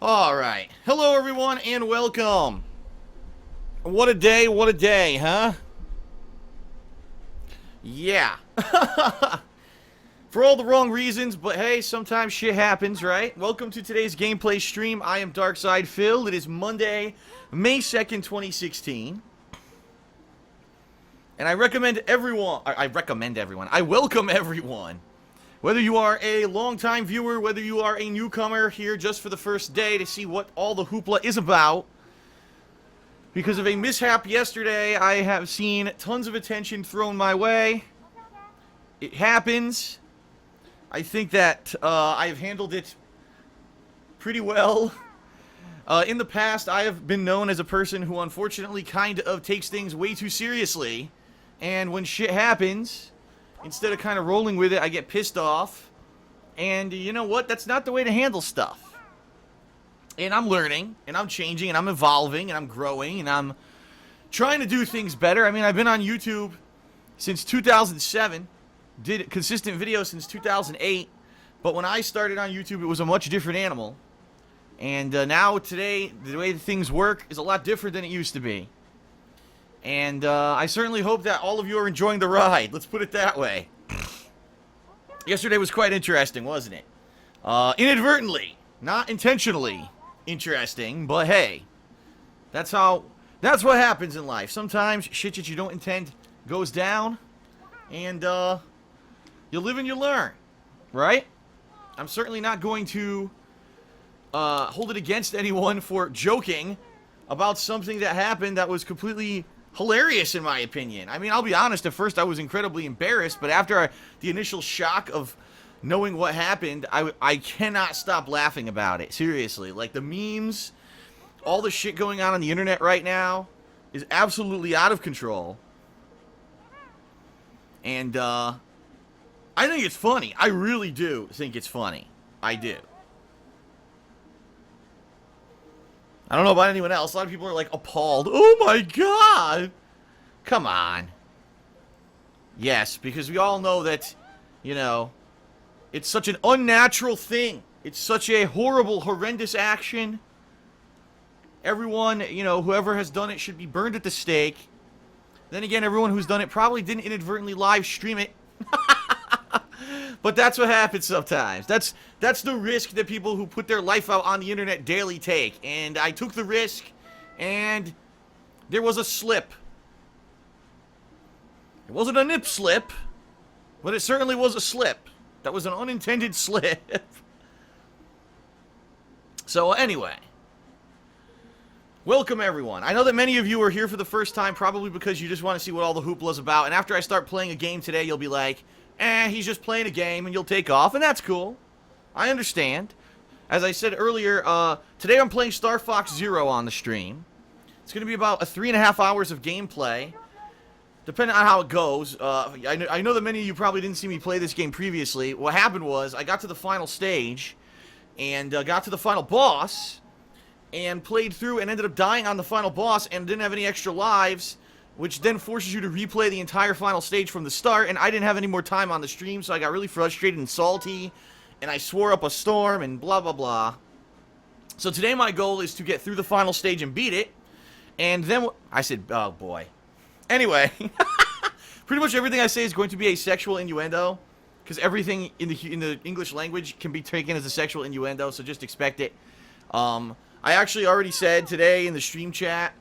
Alright. Hello, everyone, and welcome. What a day, huh? Yeah. For all the wrong reasons, but hey, sometimes shit happens, right? Welcome to today's gameplay stream. I am Darkside Phil. It is Monday, May 2nd, 2016. And I recommend everyone... I welcome everyone. Whether you are a long-time viewer, whether you are a newcomer here just for the first day to see what all the hoopla is about. Because of a mishap yesterday, I have seen tons of attention thrown my way. It happens. I think that I have handled it pretty well. In the past, I have been known as a person who unfortunately kind of takes things way too seriously. And when shit happens, instead of kind of rolling with it, I get pissed off. And you know what? That's not the way to handle stuff. And I'm learning, and I'm changing, and I'm evolving, and I'm growing, and I'm trying to do things better. I mean, I've been on YouTube since 2007, did consistent videos since 2008, but when I started on YouTube, it was a much different animal. And now, today, the way things work is a lot different than it used to be. And I certainly hope that all of you are enjoying the ride. Let's put it that way. Yesterday was quite interesting, wasn't it? Inadvertently, not intentionally interesting, but hey, that's what happens in life. Sometimes shit that you don't intend goes down, and you live and you learn, right? I'm certainly not going to hold it against anyone for joking about something that happened that was completely hilarious in my opinion. I mean, I'll be honest, at first I was incredibly embarrassed, but after the initial shock of knowing what happened, I cannot stop laughing about it. Seriously, like the memes, all the shit going on the internet right now is absolutely out of control. And I think it's funny. I really do think it's funny. I do. I don't know about anyone else. A lot of people are like appalled. Oh my god! Come on. Yes, because we all know that, you know, it's such an unnatural thing. It's such a horrible, horrendous action. Everyone, you know, whoever has done it should be burned at the stake. Then again, everyone who's done it probably didn't inadvertently live stream it. But that's what happens sometimes. That's the risk that people who put their life out on the internet daily take. And I took the risk, and there was a slip. It wasn't a nip slip, but it certainly was a slip. That was an unintended slip. So anyway, welcome everyone. I know that many of you are here for the first time, probably because you just want to see what all the hoopla's about. And after I start playing a game today, you'll be like, he's just playing a game, and you'll take off, and that's cool. I understand. As I said earlier, today I'm playing StarFox Zero on the stream. It's going to be about 3.5 hours of gameplay, depending on how it goes. I know that many of you probably didn't see me play this game previously. What happened was, I got to the final stage, and got to the final boss, and played through, and ended up dying on the final boss, and didn't have any extra lives, which then forces you to replay the entire final stage from the start, and I didn't have any more time on the stream, so I got really frustrated and salty, and I swore up a storm, and blah, blah, blah. So today my goal is to get through the final stage and beat it, and then... I said, oh boy. Anyway, pretty much everything I say is going to be a sexual innuendo, because everything in the English language can be taken as a sexual innuendo, so just expect it. I actually already said today in the stream chat,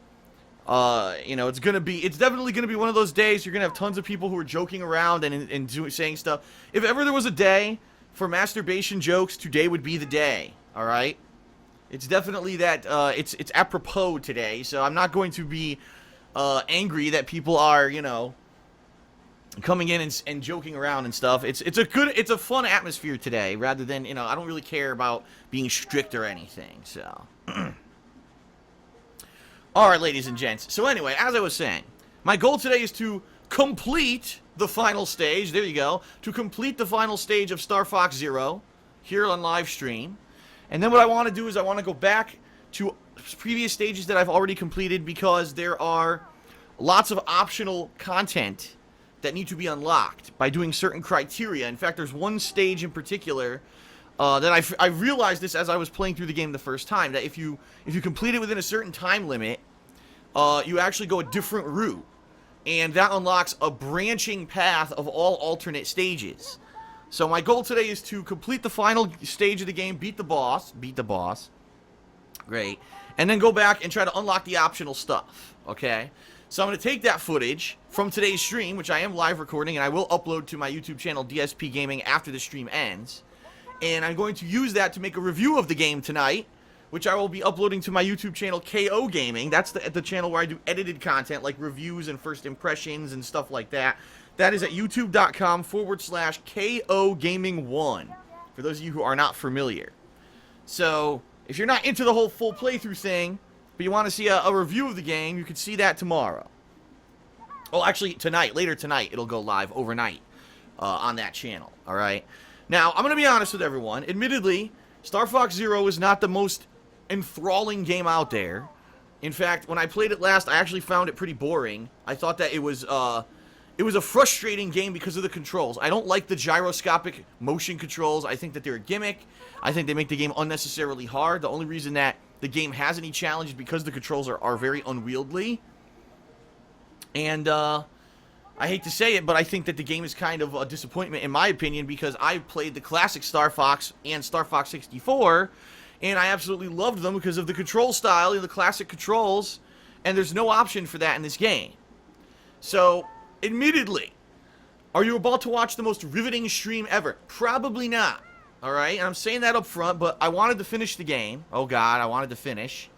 you know, it's definitely gonna be one of those days you're gonna have tons of people who are joking around and saying stuff. If ever there was a day for masturbation jokes, today would be the day. All right, it's definitely that. It's apropos today, so I'm not going to be angry that people are, you know, coming in and joking around and stuff. It's a fun atmosphere today, rather than, you know, I don't really care about being strict or anything. So. Alright, ladies and gents. So anyway, as I was saying, my goal today is to complete the final stage. There you go. To complete the final stage of StarFox Zero here on live stream. And then what I want to do is I want to go back to previous stages that I've already completed, because there are lots of optional content that need to be unlocked by doing certain criteria. In fact, there's one stage in particular I realized this as I was playing through the game the first time, that if you complete it within a certain time limit, you actually go a different route. And that unlocks a branching path of all alternate stages. So my goal today is to complete the final stage of the game, beat the boss. Great. And then go back and try to unlock the optional stuff, okay? So I'm going to take that footage from today's stream, which I am live recording, and I will upload to my YouTube channel, DSPGaming, after the stream ends. And I'm going to use that to make a review of the game tonight, which I will be uploading to my YouTube channel, KO Gaming. That's the channel where I do edited content, like reviews and first impressions and stuff like that. That is at youtube.com/KO Gaming 1, for those of you who are not familiar. So, if you're not into the whole full playthrough thing, but you want to see a review of the game, you can see that tomorrow. Oh, actually, tonight. Later tonight, it'll go live overnight on that channel, alright? Now, I'm going to be honest with everyone. Admittedly, StarFox Zero is not the most enthralling game out there. In fact, when I played it last, I actually found it pretty boring. I thought that it was a frustrating game because of the controls. I don't like the gyroscopic motion controls. I think that they're a gimmick. I think they make the game unnecessarily hard. The only reason that the game has any challenge is because the controls are very unwieldy. And, I hate to say it, but I think that the game is kind of a disappointment in my opinion, because I played the classic Star Fox and Star Fox 64, and I absolutely loved them because of the control style and the classic controls, and there's no option for that in this game. So, admittedly, are you about to watch the most riveting stream ever? Probably not, alright? And I'm saying that up front, but I wanted to finish the game. Oh god, I wanted to finish.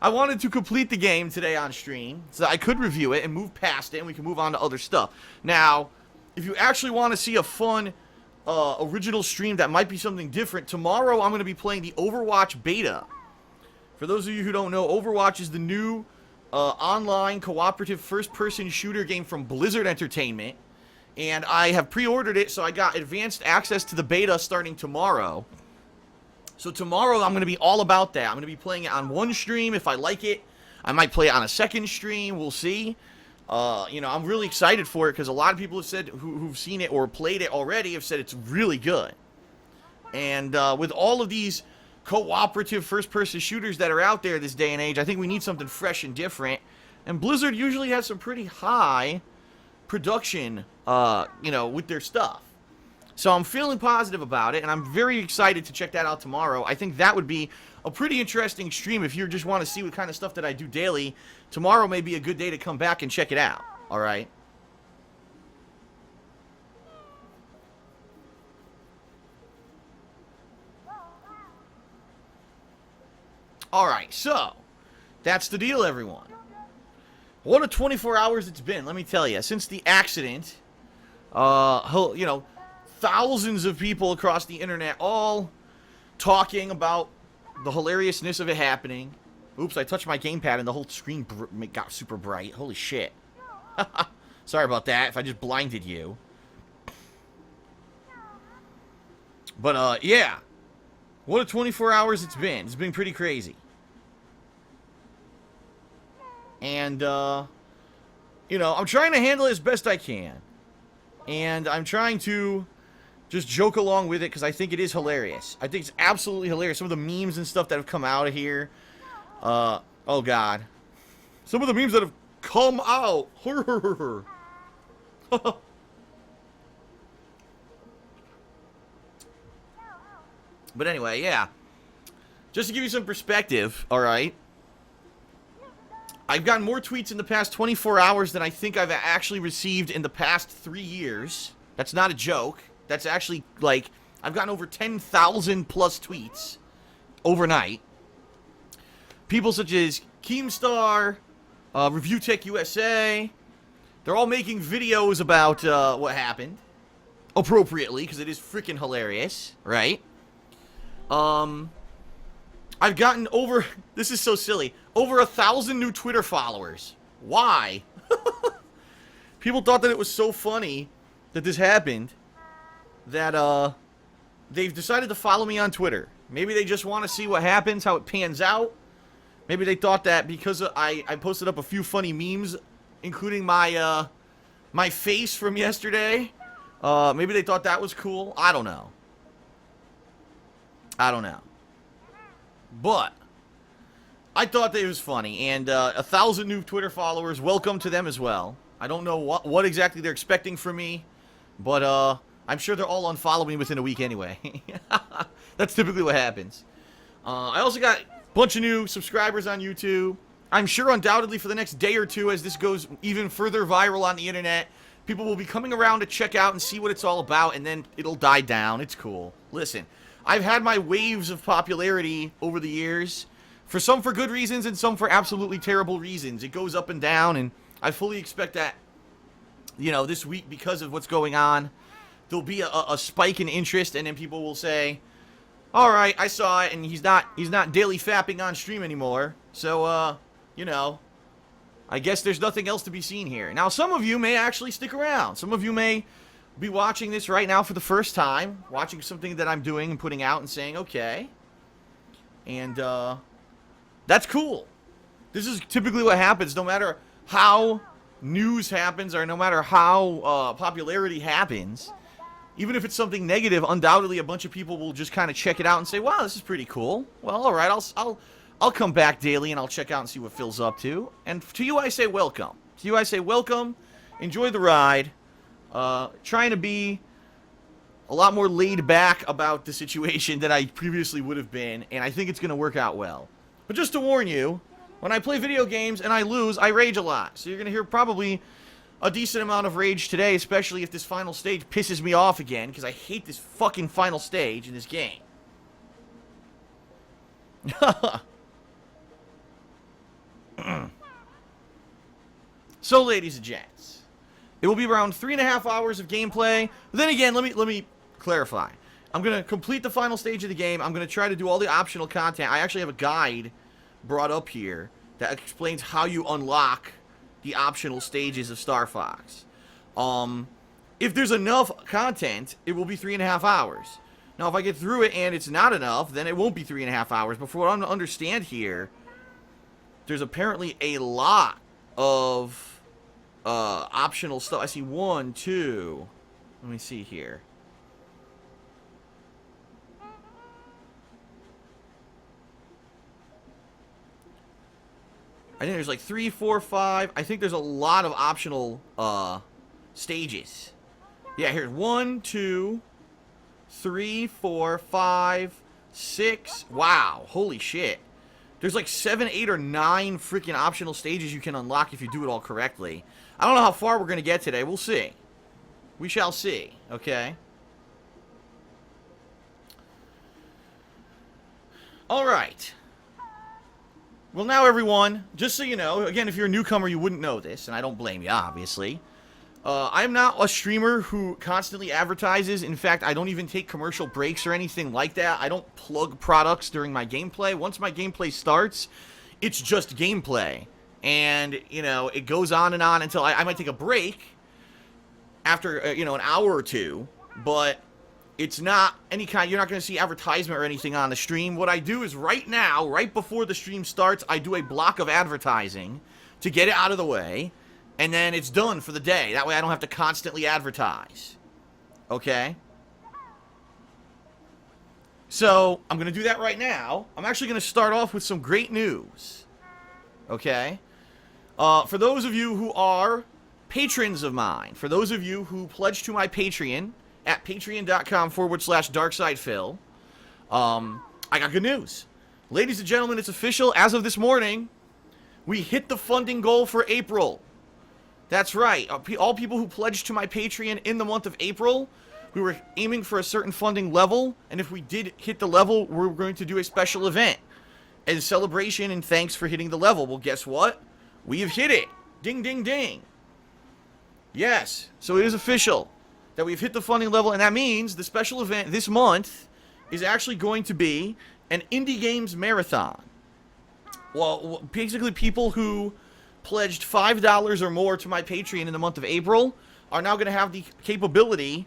I wanted to complete the game today on stream so that I could review it and move past it, and we can move on to other stuff. Now, if you actually want to see a fun original stream that might be something different, tomorrow I'm going to be playing the Overwatch beta. For those of you who don't know, Overwatch is the new online cooperative first-person shooter game from Blizzard Entertainment, and I have pre-ordered it, so I got advanced access to the beta starting tomorrow. So tomorrow I'm going to be all about that. I'm going to be playing it on one stream. If I like it, I might play it on a second stream. We'll see. You know, I'm really excited for it because a lot of people have said, who've seen it or played it already, have said it's really good. And with all of these cooperative first-person shooters that are out there this day and age, I think we need something fresh and different. And Blizzard usually has some pretty high production, you know, with their stuff. So I'm feeling positive about it, and I'm very excited to check that out tomorrow. I think that would be a pretty interesting stream if you just want to see what kind of stuff that I do daily. Tomorrow may be a good day to come back and check it out, alright? Alright, so, that's the deal, everyone. What a 24 hours it's been, let me tell you. Since the accident, you know, thousands of people across the internet all talking about the hilariousness of it happening. Oops, I touched my gamepad and the whole screen got super bright. Holy shit. Sorry about that if I just blinded you. But, yeah. What a 24 hours it's been. It's been pretty crazy. And, you know, I'm trying to handle it as best I can. And I'm trying to just joke along with it because I think it is hilarious. I think it's absolutely hilarious. Some of the memes and stuff that have come out of here. Oh, God. Some of the memes that have come out. But anyway, yeah. Just to give you some perspective, alright? I've gotten more tweets in the past 24 hours than I think I've actually received in the past 3 years. That's not a joke. That's actually, like, I've gotten over 10,000 plus tweets overnight. People such as Keemstar, Review Tech USA, they're all making videos about what happened. Appropriately, because it is freaking hilarious, right? I've gotten over, this is so silly, over 1,000 new Twitter followers. Why? People thought that it was so funny that this happened that, they've decided to follow me on Twitter. Maybe they just want to see what happens, how it pans out. Maybe they thought that because I posted up a few funny memes, including my, my face from yesterday. Maybe they thought that was cool. I don't know. I don't know. But I thought that it was funny, and 1,000 new Twitter followers, welcome to them as well. I don't know what exactly they're expecting from me, but I'm sure they'll all unfollow me within a week anyway. That's typically what happens. I also got a bunch of new subscribers on YouTube. I'm sure undoubtedly for the next day or two, as this goes even further viral on the internet, people will be coming around to check out and see what it's all about, and then it'll die down. It's cool. Listen, I've had my waves of popularity over the years, for some for good reasons and some for absolutely terrible reasons. It goes up and down, and I fully expect that, you know, this week, because of what's going on, there'll be a spike in interest, and then people will say, all right, I saw it, and he's not daily fapping on stream anymore, so, you know, I guess there's nothing else to be seen here. Now, some of you may actually stick around. Some of you may be watching this right now for the first time, watching something that I'm doing and putting out and saying, okay. And, that's cool. This is typically what happens, no matter how news happens or no matter how popularity happens. Even if it's something negative, undoubtedly a bunch of people will just kind of check it out and say, wow, this is pretty cool. Well, all right, I'll come back daily and I'll check out and see what Phil's up to. And to you, I say welcome. To you, I say welcome. Enjoy the ride. Trying to be a lot more laid back about the situation than I previously would have been, and I think it's going to work out well. But just to warn you, when I play video games and I lose, I rage a lot. So you're going to hear probably a decent amount of rage today, especially if this final stage pisses me off again, because I hate this fucking final stage in this game. So, ladies and gents, it will be around 3.5 hours of gameplay. But then again, let me clarify. I'm going to complete the final stage of the game. I'm going to try to do all the optional content. I actually have a guide brought up here that explains how you unlock the optional stages of Star Fox. If there's enough content, it will be 3.5 hours. Now, if I get through it and it's not enough, then it won't be 3.5 hours. But for what I'm to understand here, there's apparently a lot of optional stuff. I see 1, 2. Let me see here. I think there's like 3, 4, 5. I think there's a lot of optional stages. Yeah, here's 1, 2, 3, 4, 5, 6. Wow, holy shit. There's like 7, 8, or 9 freaking optional stages you can unlock if you do it all correctly. I don't know how far we're going to get today. We'll see. We shall see, okay? Alright. Well, now, everyone, just so you know, again, if you're a newcomer, you wouldn't know this, and I don't blame you, obviously. I'm not a streamer who constantly advertises. In fact, I don't even take commercial breaks or anything like that. I don't plug products during my gameplay. Once my gameplay starts, it's just gameplay. And, you know, it goes on and on until I might take a break after, you know, an hour or two, but it's not any kind, you're not going to see advertisement or anything on the stream. What I do is right now, right before the stream starts, I do a block of advertising to get it out of the way, and then it's done for the day. That way I don't have to constantly advertise. Okay? So, I'm going to do that right now. I'm actually going to start off with some great news. Okay? For those of you who are patrons of mine, for those of you who pledge to my Patreon, at patreon.com/darksidephil. I got good news. Ladies and gentlemen, it's official. As of this morning, we hit the funding goal for April. That's right. All people who pledged to my Patreon in the month of April, we were aiming for a certain funding level, and if we did hit the level, we're going to do a special event as celebration and thanks for hitting the level. Well, guess what? We have hit it. Ding, ding, ding. Yes. So it is official that we've hit the funding level, and that means the special event this month is actually going to be an Indie Games Marathon. Well, basically people who pledged $5 or more to my Patreon in the month of April are now going to have the capability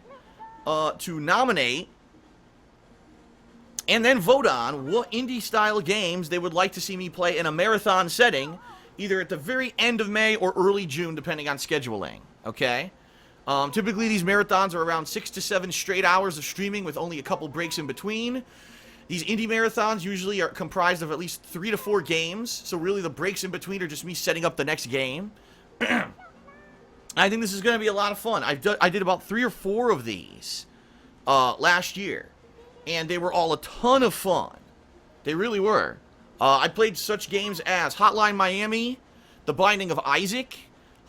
to nominate and then vote on what indie-style games they would like to see me play in a marathon setting, either at the very end of May or early June, depending on scheduling, okay? Typically, these marathons are around 6 to 7 straight hours of streaming with only a couple breaks in between. These indie marathons usually are comprised of at least 3 to 4 games, so really the breaks in between are just me setting up the next game. I think this is going to be a lot of fun. I did about 3 or 4 of these last year, and they were all a ton of fun. They really were. I played such games as Hotline Miami, The Binding of Isaac,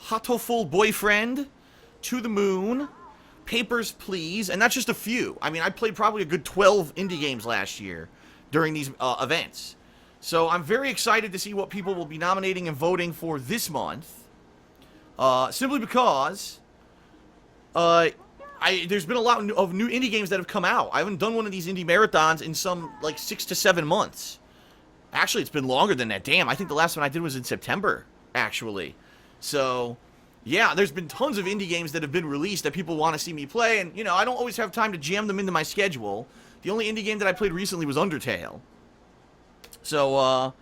Hatoful Boyfriend, To the Moon, Papers, Please, and that's just a few. I mean, I played probably a good 12 indie games last year during these events. So I'm very excited to see what people will be nominating and voting for this month. Simply because there's been a lot of new indie games that have come out. I haven't done one of these indie marathons in some, like, 6 to 7 months. Actually, it's been longer than that. Damn, I think the last one I did was in September, actually. So, yeah, there's been tons of indie games that have been released that people want to see me play, and, you know, I don't always have time to jam them into my schedule. The only indie game that I played recently was Undertale. So,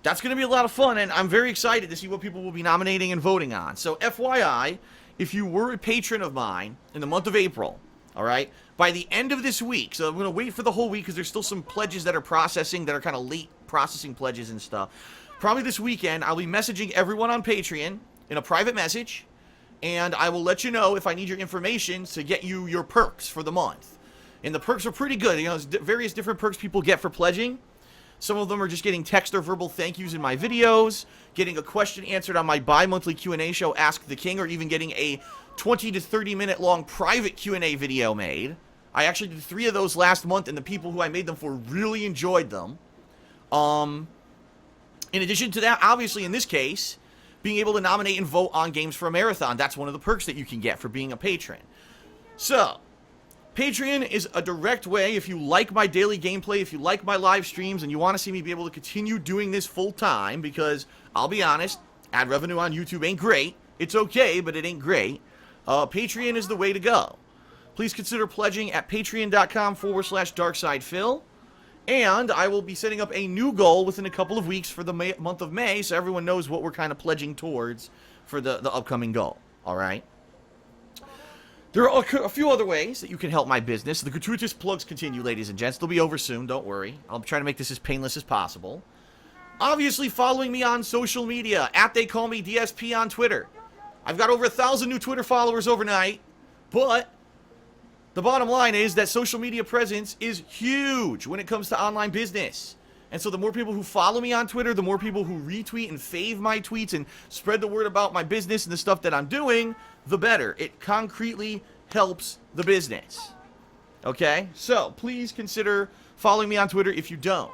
that's going to be a lot of fun, and I'm very excited to see what people will be nominating and voting on. So, FYI, if you were a patron of mine in the month of April, all right, by the end of this week, so I'm going to wait for the whole week because there's still some pledges that are processing that are kind of late processing pledges and stuff. Probably this weekend, I'll be messaging everyone on Patreon in a private message, and I will let you know if I need your information to get you your perks for the month. And the perks are pretty good. You know, there's various different perks people get for pledging. Some of them are just getting text or verbal thank yous in my videos, getting a question answered on my bi-monthly Q&A show, Ask the King, or even getting a 20 to 30 minute long private Q&A video made. I actually did 3 of those last month, and the people who I made them for really enjoyed them. In addition to that, obviously in this case, being able to nominate and vote on games for a marathon, that's one of the perks that you can get for being a patron. So, Patreon is a direct way, if you like my daily gameplay, if you like my live streams, and you want to see me be able to continue doing this full time, because, I'll be honest, ad revenue on YouTube ain't great. It's okay, but it ain't great. Patreon is the way to go. Please consider pledging at patreon.com/darksidephil. And I will be setting up a new goal within a couple of weeks for the month of May, so everyone knows what we're kind of pledging towards for the upcoming goal. All right? There are a few other ways that you can help my business. The gratuitous plugs continue, ladies and gents. They'll be over soon, don't worry. I'll try to make this as painless as possible. Obviously, following me on social media, @TheyCallMeDSP on Twitter. I've got over 1,000 new Twitter followers overnight, but the bottom line is that social media presence is huge when it comes to online business. And so the more people who follow me on Twitter, the more people who retweet and fave my tweets and spread the word about my business and the stuff that I'm doing, the better. It concretely helps the business. Okay? So, please consider following me on Twitter if you don't.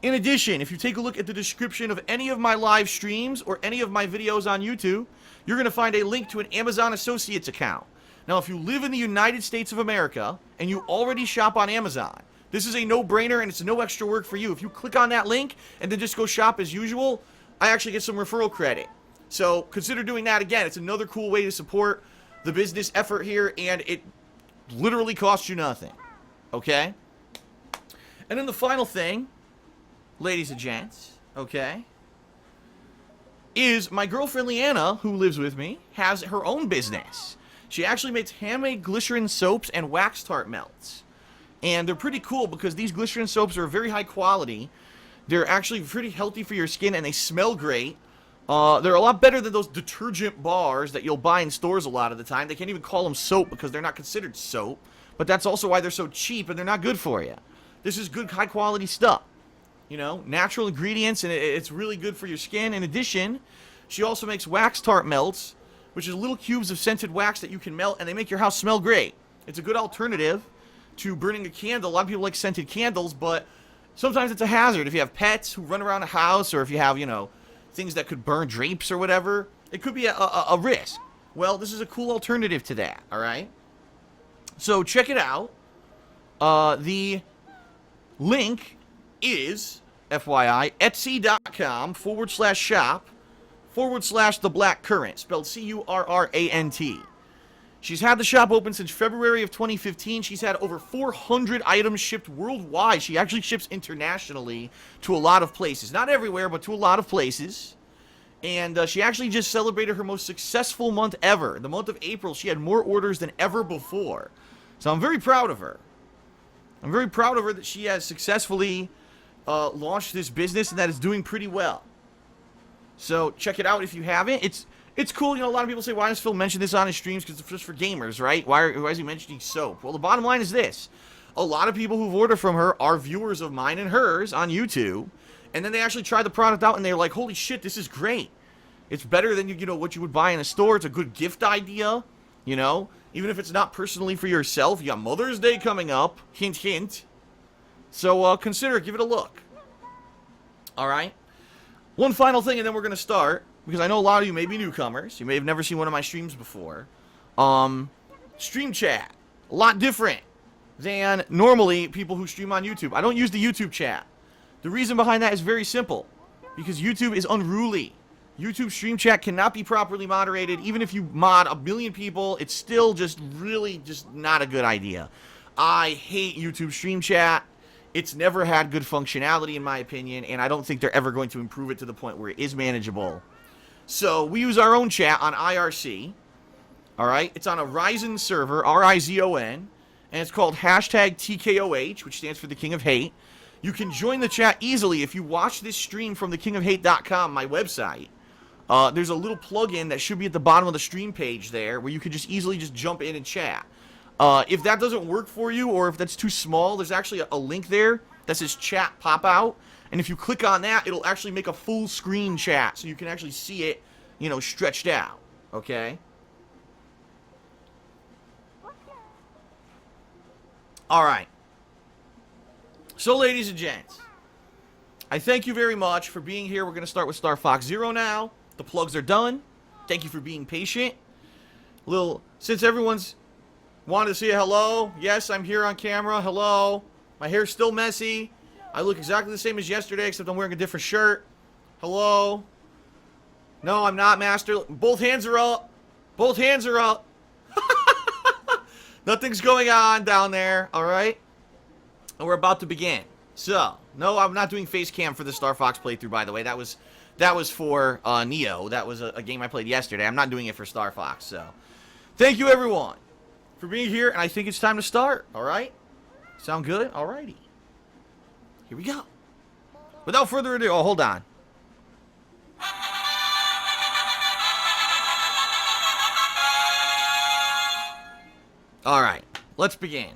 In addition, if you take a look at the description of any of my live streams or any of my videos on YouTube, you're going to find a link to an Amazon Associates account. Now, if you live in the United States of America and you already shop on Amazon, this is a no-brainer and it's no extra work for you. If you click on that link and then just go shop as usual, I actually get some referral credit. So consider doing that again. It's another cool way to support the business effort here, and it literally costs you nothing. Okay? And then the final thing, ladies and gents, okay, is my girlfriend Leanna, who lives with me, has her own business. She actually makes handmade glycerin soaps and wax tart melts. And they're pretty cool because these glycerin soaps are very high quality. They're actually pretty healthy for your skin, and they smell great. They're a lot better than those detergent bars that you'll buy in stores a lot of the time. They can't even call them soap because they're not considered soap. But that's also why they're so cheap and they're not good for you. This is good, high-quality stuff. You know, natural ingredients, and it's really good for your skin. In addition, she also makes wax tart melts, which is little cubes of scented wax that you can melt, and they make your house smell great. It's a good alternative to burning a candle. A lot of people like scented candles, but sometimes it's a hazard. If you have pets who run around the house, or if you have, you know, things that could burn drapes or whatever, it could be a risk. Well, this is a cool alternative to that, all right? So check it out. The link is, FYI, etsy.com/shop/the Black Currant, spelled C-U-R-R-A-N-T. She's had the shop open since February of 2015. She's had over 400 items shipped worldwide. She actually ships internationally to a lot of places. Not everywhere, but to a lot of places. And she actually just celebrated her most successful month ever. The month of April, she had more orders than ever before. So I'm very proud of her. I'm very proud of her that she has successfully launched this business and that it's doing pretty well. So check it out if you haven't. It's cool. You know, a lot of people say, why does Phil mention this on his streams? Because it's just for gamers, right? Why is he mentioning soap? Well, the bottom line is this. A lot of people who've ordered from her are viewers of mine and hers on YouTube. And then they actually tried the product out and they're like, holy shit, this is great. It's better than, you know, what you would buy in a store. It's a good gift idea, you know. Even if it's not personally for yourself. You got Mother's Day coming up. Hint, hint. So consider it. Give it a look. All right. One final thing and then we're going to start. Because I know a lot of you may be newcomers. You may have never seen one of my streams before. Stream chat. A lot different than normally people who stream on YouTube. I don't use the YouTube chat. The reason behind that is very simple. Because YouTube is unruly. YouTube stream chat cannot be properly moderated. Even if you mod 1 million people, it's still just really just not a good idea. I hate YouTube stream chat. It's never had good functionality in my opinion, and I don't think they're ever going to improve it to the point where it is manageable. So we use our own chat on IRC. Alright, it's on a Ryzen server, R-I-Z-O-N, and it's called hashtag TKOH, which stands for the King of Hate. You can join the chat easily if you watch this stream from thekingofhate.com, my website. There's a little plugin that should be at the bottom of the stream page there where you can just easily just jump in and chat. If that doesn't work for you or if that's too small, there's actually a link there that says chat pop out. And if you click on that, it'll actually make a full screen chat so you can actually see it, you know, stretched out. Okay? Alright. So, ladies and gents, I thank you very much for being here. We're going to start with StarFox Zero now. The plugs are done. Thank you for being patient. Since everyone's wanted to say hello, yes, I'm here on camera. Hello. My hair's still messy. I look exactly the same as yesterday, except I'm wearing a different shirt. Hello. No, I'm not, Master. Both hands are up. Both hands are up. Nothing's going on down there, alright? And we're about to begin. So, no, I'm not doing face cam for the StarFox playthrough, by the way. That was for Neo. That was a game I played yesterday. I'm not doing it for StarFox, so. Thank you, everyone, for being here, and I think it's time to start, alright? Sound good? Alrighty. Here we go. Without further ado, hold on. Alright, let's begin.